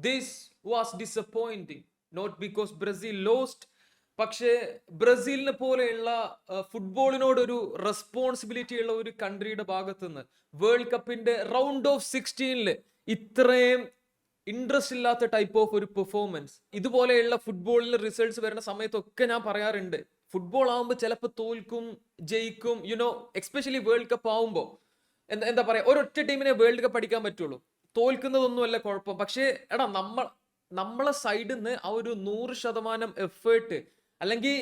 this was disappointing, not because Brazil lost, പക്ഷേ ബ്രസീലിനെ പോലെയുള്ള ഫുട്ബോളിനോടൊരു responsibility ഉള്ള ഒരു കൺട്രിയുടെ ഭാഗത്തു നിന്ന് വേൾഡ് കപ്പിന്റെ റൗണ്ട് ഓഫ് 16 ഇത്രയും ഇൻട്രസ്റ്റ് ഇല്ലാത്ത ടൈപ്പ് ഓഫ് ഒരു പെർഫോമൻസ്, ഇതുപോലെയുള്ള ഫുട്ബോളിൽ റിസൾട്ട്സ് വരുന്ന സമയത്തൊക്കെ ഞാൻ പറയാറുണ്ട്, ഫുട്ബോൾ ആവുമ്പോൾ ചിലപ്പോൾ തോൽക്കും ജയിക്കും, എക്സ്പെഷ്യലി വേൾഡ് കപ്പ് ആവുമ്പോൾ എന്താ പറയാ, ഒരൊറ്റ ടീമിനെ വേൾഡ് കപ്പ് അടിക്കാൻ പറ്റുള്ളൂ, തോൽക്കുന്നതൊന്നുമല്ല കുഴപ്പം. പക്ഷേ എടാ നമ്മളെ സൈഡിൽ നിന്ന് ആ ഒരു 100% എഫേർട്ട്, അല്ലെങ്കിൽ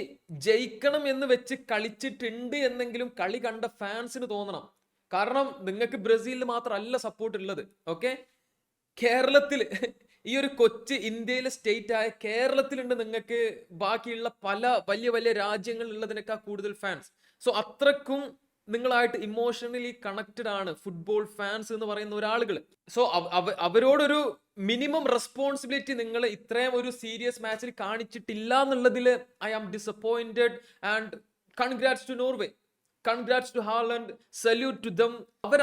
ജയിക്കണം എന്ന് വെച്ച് കളിച്ചിട്ടുണ്ട് എന്നെങ്കിലും കളി കണ്ട ഫാൻസിന് തോന്നണം. കാരണം നിങ്ങൾക്ക് ബ്രസീലിൽ മാത്രമല്ല സപ്പോർട്ട് ഉള്ളത്. ഓക്കെ, കേരളത്തിൽ ഈ ഒരു കൊച്ചു ഇന്ത്യയിലെ സ്റ്റേറ്റ് ആയ കേരളത്തിലുണ്ട് നിങ്ങൾക്ക് ബാക്കിയുള്ള പല വലിയ വലിയ രാജ്യങ്ങളിലുള്ളതിനേക്കാൾ കൂടുതൽ ഫാൻസ്. സോ അത്രക്കും നിങ്ങളായിട്ട് ഇമോഷണലി കണക്റ്റഡ് ആണ് ഫുട്ബോൾ ഫാൻസ് എന്ന് പറയുന്ന ഒരാളുകൾ. സോ അവരോടൊരു മിനിമം റെസ്പോൺസിബിലിറ്റി നിങ്ങൾ ഇത്രയും ഒരു സീരിയസ് മാച്ചിൽ കാണിച്ചിട്ടില്ല എന്നുള്ളതിൽ I am disappointed. And congrats to Norway, congrats to Haaland, salute to them.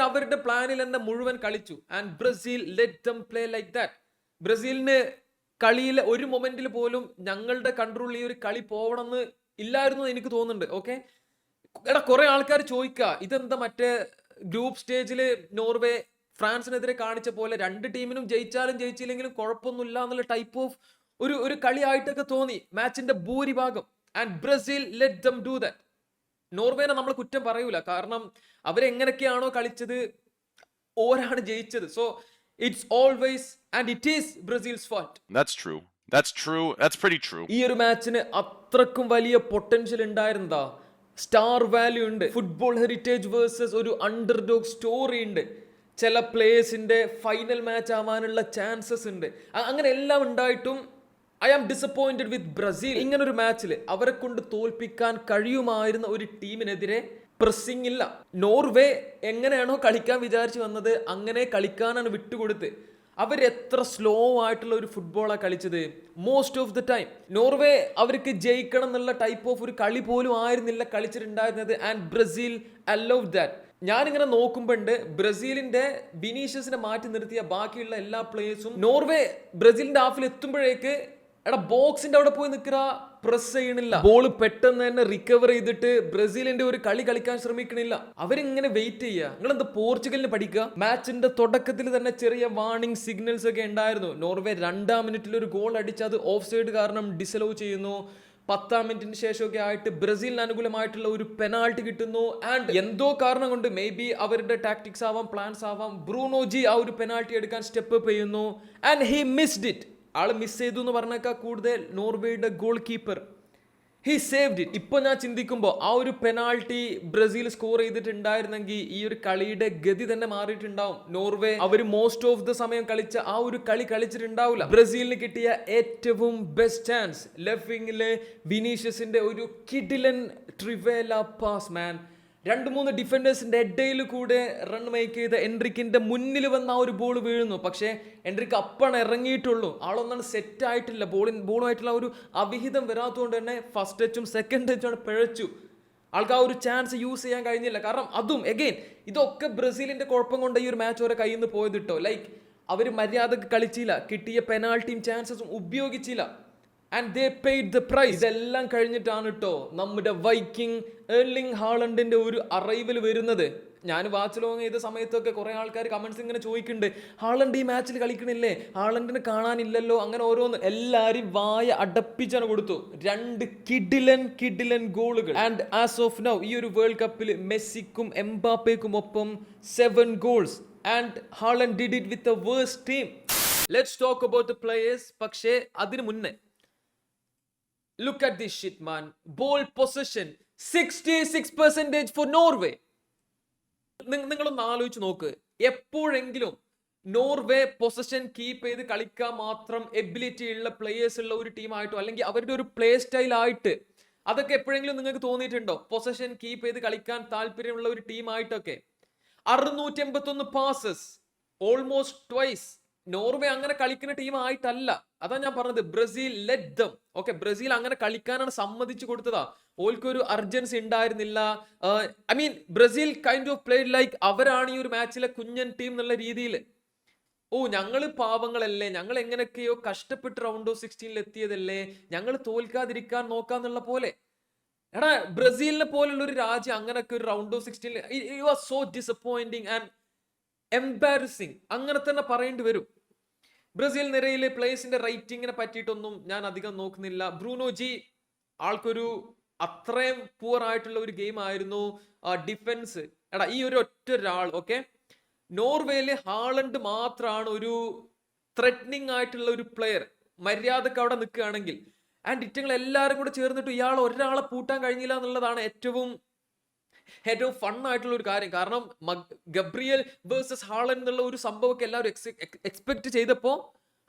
അവരുടെ പ്ലാനിൽ തന്നെ മുഴുവൻ കളിച്ചു. And Brazil let them play like that. ബ്രസീലിന് കളിയിലെ ഒരു മൊമെന്റിൽ പോലും ഞങ്ങളുടെ കൺട്രോളിൽ ഈ ഒരു കളി പോകണമെന്ന് ഇല്ലായിരുന്നു എനിക്ക് തോന്നുന്നുണ്ട്. ഓക്കെ, എടാ കുറെ ആൾക്കാർ ചോദിക്കുക, ഇതെന്താ മറ്റേ ഗ്രൂപ്പ് സ്റ്റേജിൽ നോർവേ ഫ്രാൻസിനെതിരെ കാണിച്ച പോലെ രണ്ട് ടീമിനും ജയിച്ചാലും ജയിച്ചില്ലെങ്കിലും കുഴപ്പമൊന്നുമില്ല എന്നുള്ള ടൈപ്പ് ഓഫ് ഒരു കളിയായിട്ടൊക്കെ തോന്നി മാച്ചിന്റെ ഭൂരിഭാഗം. And Brazil let them do that. നോർവേനെ നമ്മൾ കുറ്റം പറയൂല, കാരണം അവരെങ്ങനെയൊക്കെയാണോ കളിച്ചത് ഓരാണ് ജയിച്ചത്. So it's always and it is Brazil's fault. That's true. That's pretty true. ഈ ഒരു മാച്ചിന് അത്രക്കും വലിയ പൊട്ടൻഷ്യൽ ഉണ്ടായിരുന്നതാ, സ്റ്റാർ വാല്യൂ ഉണ്ട്, ഫുട്ബോൾ ഹെറിറ്റേജ് വേഴ്സസ് ഒരു അണ്ടർഡോഗ് സ്റ്റോറി ഉണ്ട്, ചില പ്ലേയേഴ്സിന്റെ ഫൈനൽ മാച്ച് ആവാനുള്ള ചാൻസസ് ഉണ്ട്. അങ്ങനെ എല്ലാം ഉണ്ടായിട്ടും I am disappointed with Brazil. ഇങ്ങനെ ഒരു മാച്ചിൽ അവരെ കൊണ്ട് തോൽപ്പിക്കാൻ കഴിയുമായിരുന്ന ഒരു ടീമിനെതിരെ പ്രസ്സിംഗ് ഇല്ല. നോർവേ എങ്ങനെയാണോ കളിക്കാൻ വിചാരിച്ചു വന്നത് അങ്ങനെ കളിക്കാനാണ് വിട്ടുകൊടുത്ത്. അവരെത്ര സ്ലോ ആയിട്ടുള്ള ഒരു ഫുട്ബോളാണ് കളിച്ചത് most of the time. Norway അവർക്ക് ജയിക്കണം എന്നുള്ള ടൈപ്പ് ഓഫ് ഒരു കളി പോലും ആയിരുന്നില്ല കളിച്ചിട്ടുണ്ടായിരുന്നത്. And Brazil allowed that. ഞാനിങ്ങനെ നോക്കുമ്പോണ്ട് ബ്രസീലിന്റെ വിനീഷ്യസിനെ മാറ്റി നിർത്തിയ ബാക്കിയുള്ള എല്ലാ പ്ലേയേഴ്സും നോർവേ ബ്രസീലിന്റെ ഹാഫിൽ എത്തുമ്പോഴേക്ക് ബോക്സിന്റെ അവിടെ പോയി നിൽക്കുക, പ്രസ് ചെയ്യണില്ല, ബോൾ പെട്ടെന്ന് തന്നെ റിക്കവർ ചെയ്തിട്ട് ബ്രസീലിന്റെ ഒരു കളി കളിക്കാൻ ശ്രമിക്കണില്ല. അവരിങ്ങനെ വെയിറ്റ് ചെയ്യുക. നിങ്ങൾ എന്താ പോർച്ചുഗലിന് പഠിക്കുക? മാച്ചിന്റെ തുടക്കത്തിൽ തന്നെ ചെറിയ വാർണിംഗ് സിഗ്നൽസ് ഒക്കെ ഉണ്ടായിരുന്നു. നോർവേ 2-ാം മിനിറ്റിൽ ഒരു ഗോൾ അടിച്ച് അത് ഓഫ് സൈഡ് കാരണം ഡിസലോ ചെയ്യുന്നു. 10-ാം മിനിറ്റിന് ശേഷമൊക്കെ ആയിട്ട് ബ്രസീലിന് അനുകൂലമായിട്ടുള്ള ഒരു പെനാൾട്ടി കിട്ടുന്നു. ആൻഡ് എന്തോ കാരണം കൊണ്ട് മേ ബി അവരുടെ ടാക്ടിക്സ് ആവാം, പ്ലാൻസ് ആവാം, ബ്രൂണോജി ആ ഒരു പെനാൾട്ടി എടുക്കാൻ സ്റ്റെപ്പ് അപ്പ് ചെയ്യുന്നു. And he missed it. ആള് മിസ് ചെയ്തു എന്ന് പറഞ്ഞേക്കാൾ കൂടുതൽ നോർവേയുടെ goalkeeper he saved it. ഇപ്പൊ ഞാൻ ചിന്തിക്കുമ്പോൾ ആ ഒരു പെനാൾട്ടി ബ്രസീൽ സ്കോർ ചെയ്തിട്ടുണ്ടായിരുന്നെങ്കിൽ ഈ ഒരു കളിയുടെ ഗതി തന്നെ മാറിയിട്ടുണ്ടാവും. നോർവേ അവർ മോസ്റ്റ് ഓഫ് ദ സമയം കളിച്ച ആ ഒരു കളി കളിച്ചിട്ടുണ്ടാവില്ല. ബ്രസീലിന് കിട്ടിയ ഏറ്റവും ബെസ്റ്റ് ചാൻസ് ലെഫ്റ്റ് വിങ്ങിലെ വിനീഷ്യസിന്റെ ഒരു കിഡിലൻ ട്രിവേല പാസ് മാൻ. 2-3 ഡിഫൻഡേഴ്സിന്റെ ഇടയിൽ കൂടെ റൺ മേക്ക് ചെയ്ത എൻട്രിക്കിന്റെ മുന്നിൽ വന്ന ആ ഒരു ബോൾ വീഴുന്നു. പക്ഷേ എൻട്രിക്ക് അപ്പാണ് ഇറങ്ങിയിട്ടുള്ളൂ, ആളൊന്നാണ് സെറ്റ് ആയിട്ടില്ല. ബോളുമായിട്ടുള്ള ഒരു അവിഹിതം വരാത്തതുകൊണ്ട് തന്നെ ഫസ്റ്റ് ടച്ചും സെക്കൻഡ് ടച്ചും ആണ് പിഴച്ചു. ആൾക്ക് ആ ഒരു ചാൻസ് യൂസ് ചെയ്യാൻ കഴിഞ്ഞില്ല. കാരണം അതും എഗെയിൻ ഇതൊക്കെ ബ്രസീലിന്റെ കുഴപ്പം കൊണ്ട് ഈ ഒരു മാച്ച് വരെ കയ്യിൽ നിന്ന് പോയത് കേട്ടോ. ലൈക്ക് അവർ മര്യാദക്ക് കളിച്ചില്ല, കിട്ടിയ പെനാൾട്ടിയും ചാൻസസും ഉപയോഗിച്ചില്ല. And they paid the price. ഇതെല്ലാം കഴിഞ്ഞിട്ടാണ് കേട്ടോ നമ്മുടെ വൈക്കിംഗ് എർലിംഗ് ഹാളണ്ടിന്റെ ഒരു അറൈവൽ വരുന്നത്. ഞാൻ വാച്ച് ലോങ് ചെയ്ത സമയത്തൊക്കെ കുറെ ആൾക്കാർ കമന്റ്സ് ഇങ്ങനെ ചോദിക്കുന്നുണ്ട്, ഹാളണ്ട് ഈ മാച്ചിൽ കളിക്കണില്ലേ, ഹാളണ്ടിന് കാണാനില്ലല്ലോ, അങ്ങനെ ഓരോന്ന്. എല്ലാരും വായ അടപ്പിച്ചാണ് കൊടുത്തു. 2 കിഡിലൻ ഗോളുകൾ. ആൻഡ് ആസ് ഓഫ് നൗ ഈ ഒരു വേൾഡ് കപ്പിൽ മെസ്സിക്കും എംബാപ്പയ്ക്കും ഒപ്പം 7 goals. And Haaland did it with a worst team. Let's talk about the players. പക്ഷേ അതിനു മുന്നേ look at this shit man. Ball possession 66% for Norway. നിങ്ങളൊന്ന് ആലോചിച്ച് നോക്ക്, എപ്പോഴെങ്കിലും നോർവേ പൊസഷൻ കീപ്പ് ചെയ്ത് കളിക്കാൻ മാത്രം എബിലിറ്റി ഉള്ള പ്ലേയേഴ്സ് ഉള്ള ഒരു ടീമായിട്ടോ അല്ലെങ്കിൽ അവരുടെ ഒരു പ്ലേ സ്റ്റൈൽ ആയിട്ട് അതൊക്കെ എപ്പോഴെങ്കിലും നിങ്ങൾക്ക് തോന്നിയിട്ടുണ്ടോ? പൊസഷൻ കീപ്പ് ചെയ്ത് കളിക്കാൻ താല്പര്യമുള്ള ഒരു ടീമായിട്ടൊക്കെ 681 പാസസ്, ഓൾമോസ്റ്റ് ട്വൈസ്. നോർവേ അങ്ങനെ കളിക്കുന്ന ടീം ആയിട്ടല്ല. അതാ ഞാൻ പറഞ്ഞത്, Brazil let dum. Okay, Brazil അങ്ങനെ കളിക്കാനാണ് സമ്മതിച്ചു കൊടുത്തതാ. ഓൾക്കൊരു അർജൻസി ഉണ്ടായിരുന്നില്ല. Brazil kind of played like അവരാണ് ഈ ഒരു മാച്ചിലെ കുഞ്ഞൻ ടീം എന്നുള്ള രീതിയിൽ. ഞങ്ങൾ പാവങ്ങളല്ലേ, ഞങ്ങൾ എങ്ങനെയൊക്കെയോ കഷ്ടപ്പെട്ട് റൗണ്ട് ഓഫ് 16 എത്തിയതല്ലേ, ഞങ്ങൾ തോൽക്കാതിരിക്കാൻ നോക്കാന്നുള്ള പോലെ. എടാ, ബ്രസീലിനെ പോലുള്ള ഒരു രാജ്യം അങ്ങനെയൊക്കെ ഒരു round of 16 it was so disappointing and embarrassing, അങ്ങനെ തന്നെ പറയേണ്ടി വരും. ബ്രസീൽ നിരയിലെ പ്ലേയേഴ്സിന്റെ റേറ്റിംഗിനെ പറ്റിയിട്ടൊന്നും ഞാൻ അധികം നോക്കുന്നില്ല. ബ്രൂണോ ജി ആൾക്കൊരു അത്രയും പുവർ ആയിട്ടുള്ള ഒരു ഗെയിം ആയിരുന്നു. ഡിഫൻസ്, എടാ ഈ ഒരു ഒറ്റ ഒരാൾ, ഓക്കെ, നോർവേയിലെ ഹാളണ്ട് മാത്രമാണ് ഒരു ത്രെറ്റനിങ് ആയിട്ടുള്ള ഒരു പ്ലെയർ, മര്യാദക്ക് അവിടെ നിൽക്കുകയാണെങ്കിൽ. ആൻഡ് ഇറ്റങ്ങൾ എല്ലാവരും കൂടെ ചേർന്നിട്ട് ഇയാൾ ഒരാളെ പൂട്ടാൻ കഴിഞ്ഞില്ല എന്നുള്ളതാണ് ഏറ്റവും ഫൺ ആയിട്ടുള്ള ഒരു കാര്യം. കാരണം ഗബ്രിയൽ വേഴ്സസ് ഹാളണ്ട് എന്നുള്ള ഒരു സംഭവമൊക്കെ എല്ലാവരും എക്സ്പെക്ട് ചെയ്തപ്പോ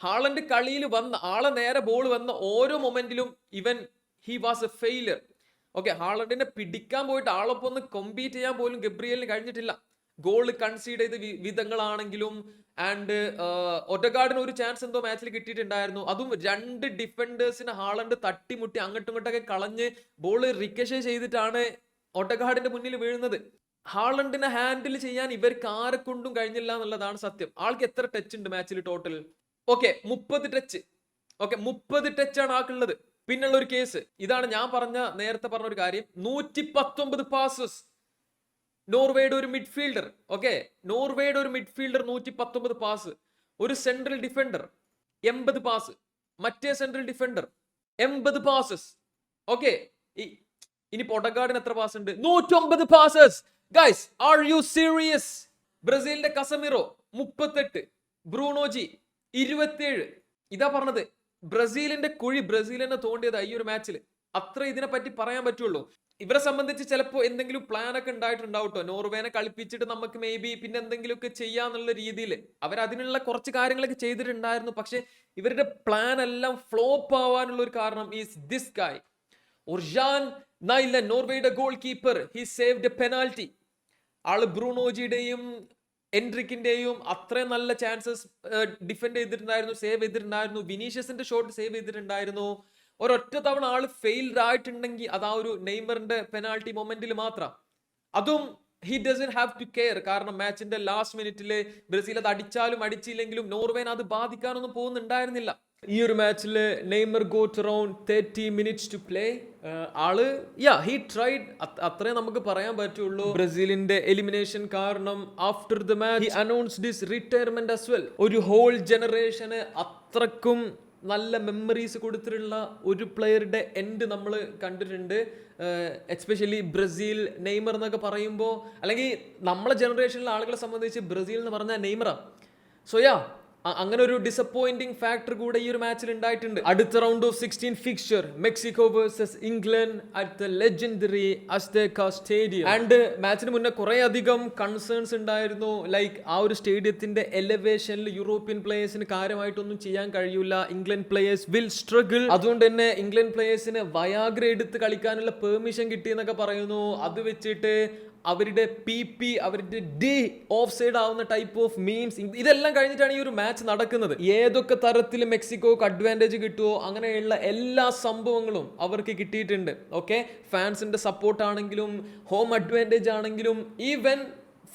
ഹാളണ്ട് കളിയിൽ വന്ന ആളെ നേരെ ബോൾ വന്ന ഓരോ മൊമെന്റിലും he was a failure. Okay, ഹാളണ്ടിനെ പിടിക്കാൻ പോയിട്ട് ആളൊപ്പം ഒന്ന് കോമ്പീറ്റ് ചെയ്യാൻ പോലും ഗബ്രിയലിന് കഴിഞ്ഞിട്ടില്ല. ഗോൾ കൺസീഡ് ചെയ്ത വിധങ്ങളാണെങ്കിലും ആൻഡ് ഒഡഗാർഡിന് ഒരു ചാൻസ് എന്തോ മാച്ചിൽ കിട്ടിയിട്ടുണ്ടായിരുന്നു. അതും 2 ഡിഫൻഡേഴ്സിനെ ഹാളണ്ട് തട്ടിമുട്ടി അങ്ങോട്ടും ഇങ്ങോട്ടൊക്കെ കളഞ്ഞ് ബോൾ റിക്കഷേ ചെയ്തിട്ടാണ് ഒഡഗാർഡിന്റെ മുന്നിൽ വീഴുന്നത്. ഹാളണ്ടിനെ ഹാൻഡിൽ ചെയ്യാൻ ഇവർക്ക് ആരെ കൊണ്ടും കഴിഞ്ഞില്ല എന്നുള്ളതാണ് സത്യം. ആൾക്ക് എത്ര ടച്ച് ഉണ്ട് മാച്ചിൽ ടോട്ടൽ? Okay, 30 touch. ഓക്കെ, 30 ടച്ചാണ് ആൾക്കുള്ളത്. പിന്നുള്ള ഒരു കേസ് ഇതാണ്, ഞാൻ നേരത്തെ പറഞ്ഞ ഒരു കാര്യം. 119 പാസസ് നോർവേയുടെ ഒരു മിഡ്ഫീൽഡർ. ഓക്കെ, നോർവേയുടെ ഒരു മിഡ്ഫീൽഡർ 119 പാസ്. ഒരു സെൻട്രൽ ഡിഫൻഡർ 80 പാസ്. മറ്റേ സെൻട്രൽ ഡിഫൻഡർ 80 പാസസ്. ഓക്കെ, ഇനി ഒഡഗാർഡിന് എത്ര പാസ് ഉണ്ട്? 109 passes. Guys, are you serious? ബ്രസീലിന്റെ കസമിറോ 38, ബ്രൂണോജി 27. ഇതാ പറഞ്ഞത്, ബ്രസീലിന്റെ കുഴി ബ്രസീൽ തന്നെ തോണ്ടിയത് ഈ ഒരു മാച്ചിൽ. അത്ര ഇതിനെ പറ്റി പറയാൻ പറ്റുള്ളൂ. ഇവരെ സംബന്ധിച്ച് ചിലപ്പോൾ എന്തെങ്കിലും പ്ലാൻ ഒക്കെ ഉണ്ടായിട്ടുണ്ടാവും കേട്ടോ. നോർവേനെ കളിപ്പിച്ചിട്ട് നമുക്ക് മേ ബി പിന്നെ എന്തെങ്കിലുമൊക്കെ ചെയ്യാന്നുള്ള രീതിയിൽ അവരതിനുള്ള കുറച്ച് കാര്യങ്ങളൊക്കെ ചെയ്തിട്ടുണ്ടായിരുന്നു. പക്ഷെ ഇവരുടെ പ്ലാൻ എല്ലാം ഫ്ലോപ്പ് ആവാനുള്ള ഒരു കാരണം is this guy Orjan Nyland, നോർവേയുടെ goalkeeper. He saved a penalty. ആള് ബ്രൂണോജിയുടെയും എൻട്രിക്കിന്റെയും അത്രയും നല്ല ചാൻസസ് ഡിഫെൻഡ് ചെയ്തിട്ടുണ്ടായിരുന്നു, സേവ് ചെയ്തിട്ടുണ്ടായിരുന്നു. വിനീഷ്യസിന്റെ ഷോട്ട് സേവ് ചെയ്തിട്ടുണ്ടായിരുന്നു. ഒരൊറ്റ തവണ ആള് ഫെയിൽഡ് ആയിട്ടുണ്ടെങ്കിൽ അത് ആ ഒരു നെയ്മറിന്റെ പെനാൽറ്റി മൊമെന്റിൽ മാത്രം. അതും he doesn't have to care. കാരണം മാച്ചിന്റെ ലാസ്റ്റ് മിനിറ്റില് ബ്രസീൽ അത് അടിച്ചാലും അടിച്ചില്ലെങ്കിലും നോർവേനെ അത് ബാധിക്കാനൊന്നും പോകുന്നുണ്ടായിരുന്നില്ല. ഈ ഒരു മാച്ചില് Neymar got around 30 minutes to play. ആള് ഹി ട്രൈഡ്, അത്രേ നമുക്ക് പറയാൻ പറ്റുള്ളൂ. ബ്രസീലിന്റെ എലിമിനേഷൻ കാരണം after the match he announced his retirement as well. ഒരു ഹോൾ ജനറേഷന് അത്രക്കും നല്ല മെമ്മറീസ് കൊടുത്തിട്ടുള്ള ഒരു പ്ലെയറുടെ എൻഡ് നമ്മൾ കണ്ടിട്ടുണ്ട്. എസ്പെഷ്യലി ബ്രസീൽ നെയ്മർ എന്നൊക്കെ പറയുമ്പോൾ, അല്ലെങ്കിൽ നമ്മളെ ജനറേഷനിലെ ആളുകളെ സംബന്ധിച്ച് ബ്രസീൽ എന്ന് പറഞ്ഞാൽ നെയ്മറാണ്. സോ അങ്ങനെ ഒരു ഡിസപ്പോയിന്റിംഗ് ഫാക്ടർ കൂടെ ഈ ഒരു മാച്ചിൽ ഉണ്ടായിട്ടുണ്ട്. അടുത്ത round of 16 fixture Mexico versus England at the legendary Azteca stadium. And മാച്ചിന് മുന്നേ കുറെ അധികം കൺസേൺസ് ഉണ്ടായിരുന്നു. ലൈക്ക് ആ ഒരു സ്റ്റേഡിയത്തിന്റെ എലിവേഷനിൽ യൂറോപ്യൻ പ്ലേയേഴ്സിന് കാര്യമായിട്ടൊന്നും ചെയ്യാൻ കഴിയില്ല. England players will struggle. അതുകൊണ്ട് തന്നെ ഇംഗ്ലണ്ട് പ്ലേയേഴ്സിന് വയാഗ്ര എടുത്ത് കളിക്കാനുള്ള പെർമിഷൻ കിട്ടിയെന്നൊക്കെ പറയുന്നു. അത് വെച്ചിട്ട് അവരുടെ അവരുടെ ഡി ഓഫ് സൈഡ് ആവുന്ന ടൈപ്പ് ഓഫ് മീംസ്, ഇതെല്ലാം കഴിഞ്ഞിട്ടാണ് ഈ ഒരു മാച്ച് നടക്കുന്നത്. ഏതൊക്കെ തരത്തിൽ മെക്സിക്കോക്ക് അഡ്വാൻറ്റേജ് കിട്ടുമോ അങ്ങനെയുള്ള എല്ലാ സംഭവങ്ങളും അവർക്ക് കിട്ടിയിട്ടുണ്ട്. ഓക്കെ, ഫാൻസിന്റെ സപ്പോർട്ട് ആണെങ്കിലും ഹോം അഡ്വാൻറ്റേജ് ആണെങ്കിലും ഈവൻ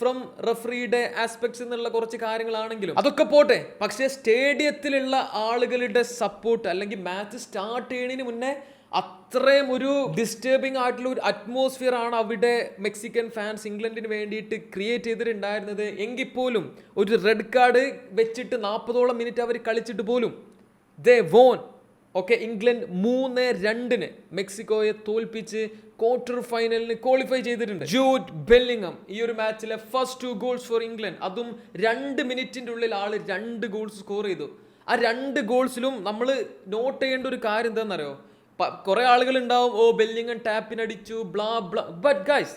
ഫ്രം റഫറിയുടെ ആസ്പെക്ട്സ് എന്നുള്ള കുറച്ച് കാര്യങ്ങളാണെങ്കിലും അതൊക്കെ പോട്ടെ. പക്ഷേ സ്റ്റേഡിയത്തിലുള്ള ആളുകളുടെ സപ്പോർട്ട്, അല്ലെങ്കിൽ മാച്ച് സ്റ്റാർട്ട് ചെയ്യുന്നതിന് മുന്നേ അത്രയും ഒരു ഡിസ്റ്റർബിംഗ് ആയിട്ടുള്ള ഒരു അറ്റ്മോസ്ഫിയർ ആണ് അവിടെ മെക്സിക്കൻ ഫാൻസ് ഇംഗ്ലണ്ടിന് വേണ്ടിയിട്ട് ക്രിയേറ്റ് ചെയ്തിട്ടുണ്ടായിരുന്നത്. എങ്കിൽ പോലും ഒരു റെഡ് കാർഡ് വെച്ചിട്ട് 40ഓളം മിനിറ്റ് അവർ കളിച്ചിട്ട് പോലും ദേ വോൺ. ഓക്കെ, ഇംഗ്ലണ്ട് 3-2 മെക്സിക്കോയെ തോൽപ്പിച്ച് ക്വാർട്ടർ ഫൈനലിന് ക്വാളിഫൈ ചെയ്തിട്ടുണ്ട്. ജൂഡ് ബെല്ലിംഗം ഈ ഒരു മാച്ചിലെ ഫസ്റ്റ് 2 ഗോൾസ് ഫോർ ഇംഗ്ലണ്ട്. അതും 2 മിനിറ്റിന്റെ ഉള്ളിൽ ആള് 2 ഗോൾസ് സ്കോർ ചെയ്തു. ആ 2 ഗോൾസിലും നമ്മൾ നോട്ട് ചെയ്യേണ്ട ഒരു കാര്യം എന്താണെന്നറിയോ? കുറെ ആളുകൾ ഉണ്ടാവും, ബെല്ലിംഗം ടാപ്പിനടിച്ചു blah blah. But guys,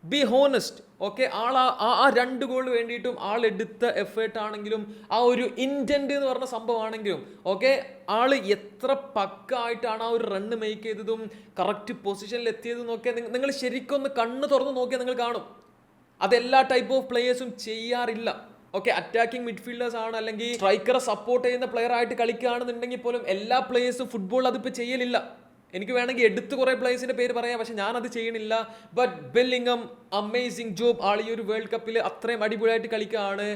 be honest. Okay, ആ 2 ഗോൾ വേണ്ടിയിട്ടും ആളെടുത്ത എഫേർട്ട് ആണെങ്കിലും ആ ഒരു ഇന്റന്റ് എന്ന് പറഞ്ഞ സംഭവമാണെങ്കിലും ഓക്കെ, ആള് എത്ര പക്കായിട്ടാണ് ആ ഒരു റണ്ണ് മേക്ക് ചെയ്തതും കറക്റ്റ് പൊസിഷനിൽ എത്തിയതും ഒക്കെ നിങ്ങൾ ശരിക്കും ഒന്ന് കണ്ണ് തുറന്ന് നോക്കിയാൽ നിങ്ങൾ കാണും. അതെല്ലാ ടൈപ്പ് ഓഫ് പ്ലേയേഴ്സും ചെയ്യാറില്ല. ഓക്കെ, അറ്റാക്കിംഗ് മിഡ്ഫീൽഡേഴ്സ് ആണ് അല്ലെങ്കിൽ സ്ട്രൈക്കറെ സപ്പോർട്ട് ചെയ്യുന്ന പ്ലെയർ ആയിട്ട് കളിക്കുകയാണെന്നുണ്ടെങ്കിൽ പോലും എല്ലാ പ്ലേയേഴ്സും ഫുട്ബോൾ അതിപ്പോൾ ചെയ്യലില്ല. എനിക്ക് വേണമെങ്കിൽ എടുത്ത് കുറേ പ്ലേയേഴ്സിന്റെ പേര് പറയാം, പക്ഷെ ഞാനത് ചെയ്യണില്ല. But Bellingham amazing job. ആൾ ഈ ഒരു വേൾഡ് കപ്പിൽ അത്രയും അടിപൊളിയായിട്ട് കളിക്കുകയാണ്.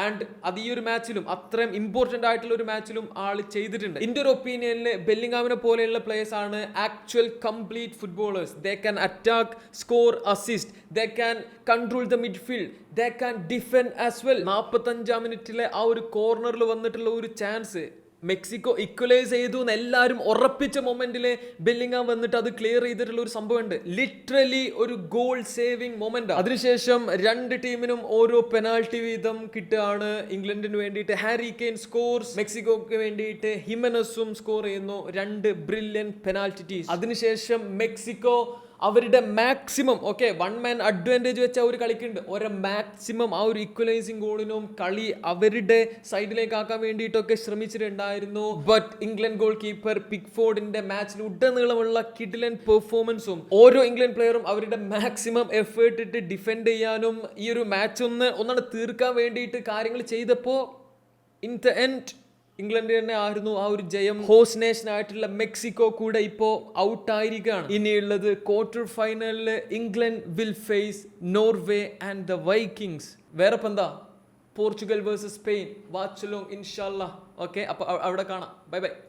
ആൻഡ് അത് ഈ ഒരു മാച്ചിലും അത്രയും ഇമ്പോർട്ടൻ്റ് ആയിട്ടുള്ള ഒരു മാച്ചിലും ആൾ ചെയ്തിട്ടുണ്ട്. എൻ്റെ ഒരു ഒപ്പീനിയനിൽ ബെല്ലിംഗാമിനെ പോലെയുള്ള പ്ലേയേഴ്സ് ആണ് actual complete footballers. They can attack, score, assist, they can control the midfield, they can defend as well. 45-ാം മിനിറ്റിലെ ആ ഒരു കോർണറിൽ വന്നിട്ടുള്ള ഒരു ചാൻസ് മെക്സിക്കോ ഇക്വലൈസ് ചെയ്തു എന്ന് എല്ലാവരും ഉറപ്പിച്ച മൊമെന്റില് ബെല്ലിംഗാം വന്നിട്ട് അത് ക്ലിയർ ചെയ്തിട്ടുള്ള ഒരു സംഭവമുണ്ട്. ലിറ്ററലി ഒരു ഗോൾ സേവിങ് മൊമെന്റ്. അതിനുശേഷം രണ്ട് ടീമിനും ഓരോ പെനാൾട്ടി വീതം കിട്ടുകയാണ്. ഇംഗ്ലണ്ടിന് വേണ്ടിയിട്ട് ഹാരി കെയ്ൻ സ്കോർസ്, മെക്സിക്കോക്ക് വേണ്ടിയിട്ട് ഹിമനസും സ്കോർ ചെയ്യുന്നു. രണ്ട് ബ്രില്യൻ പെനാൾട്ടി. അതിനുശേഷം മെക്സിക്കോ അവരുടെ മാക്സിമം വൺ മാൻ അഡ്വാൻറ്റേജ് വെച്ച് അവർ കളിക്കുന്നുണ്ട്. മാക്സിമം ആ ഒരു ഈക്വലൈസിങ് ഗോളിനും കളി അവരുടെ സൈഡിലേക്ക് ആക്കാൻ വേണ്ടിയിട്ടൊക്കെ ശ്രമിച്ചിട്ടുണ്ടായിരുന്നു. ബട്ട് ഇംഗ്ലണ്ട് ഗോൾ കീപ്പർ പിക്ഫോർഡിന്റെ മാച്ചിൽ ഉടനീളമുള്ള കിഡിലൻ പെർഫോമൻസും ഓരോ ഇംഗ്ലണ്ട് പ്ലെയറും അവരുടെ മാക്സിമം എഫേർട്ട് ഇട്ട് ഡിഫെൻഡ് ചെയ്യാനും ഈ ഒരു മാച്ച് ഒന്നാണ് തീർക്കാൻ വേണ്ടിയിട്ട് കാര്യങ്ങൾ ചെയ്തപ്പോൾ ഇൻ ദ എൻഡ് ഇംഗ്ലണ്ട് തന്നെ ആയിരുന്നു ആ ഒരു ജയം. ഹോസ്റ്റ് നേഷൻ ആയിട്ടുള്ള മെക്സിക്കോ കൂടെ ഇപ്പോൾ ഔട്ട് ആയിരിക്കുകയാണ്. ഇനിയുള്ളത് ക്വാർട്ടർ ഫൈനലിൽ England will face Norway and the Vikings. വേറെ എന്താ, Portugal versus Spain. Watch long ഇൻഷാല്ലാ. അപ്പോൾ അവിടെ കാണാം. Bye by.